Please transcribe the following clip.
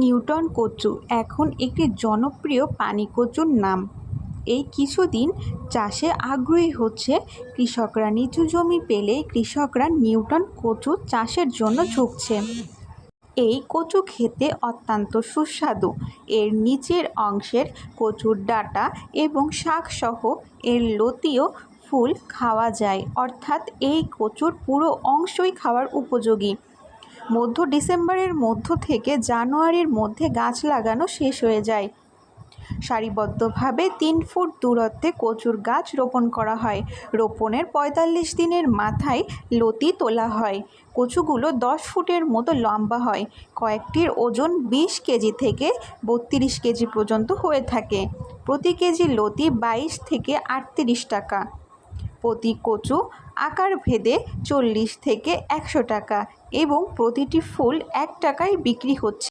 Newton কচু এখন একটি জনপ্রিয় পানি কচুর নাম। এই কিছুদিন চাষে আগ্রহী হচ্ছে কৃষকরা। নিচু জমি পেলে কৃষকরা নিউটন কচু চাষের জন্য ঝুঁকছে। এই কচু খেতে অত্যন্ত সুস্বাদু। এর নিচের অংশের কচুর ডাঁটা এবং শাকসহ এর লতি ও ফুল খাওয়া যায়, অর্থাৎ এই কচুর পুরো অংশই খাওয়ার উপযোগী। মধ্য ডিসেম্বরের মধ্য থেকে জানুয়ারির মধ্যে গাছ লাগানো শেষ হয়ে যায়। সারিবদ্ধভাবে 3 ফুট দূরত্বে কচুর গাছ রোপণ করা হয়। রোপণের 45 দিনের মাথায় লতি তোলা হয়। কচুগুলো 10 ফুটের মতো লম্বা হয়। কয়েকটির ওজন 20 কেজি থেকে 32 কেজি পর্যন্ত হয়ে থাকে। প্রতি কেজি লতি 22 থেকে 38 টাকা। প্রতি কচু আকার ভেদে 40 থেকে 100 টাকা এবং প্রতিটি ফুল 1 টাকায় বিক্রি হচ্ছে।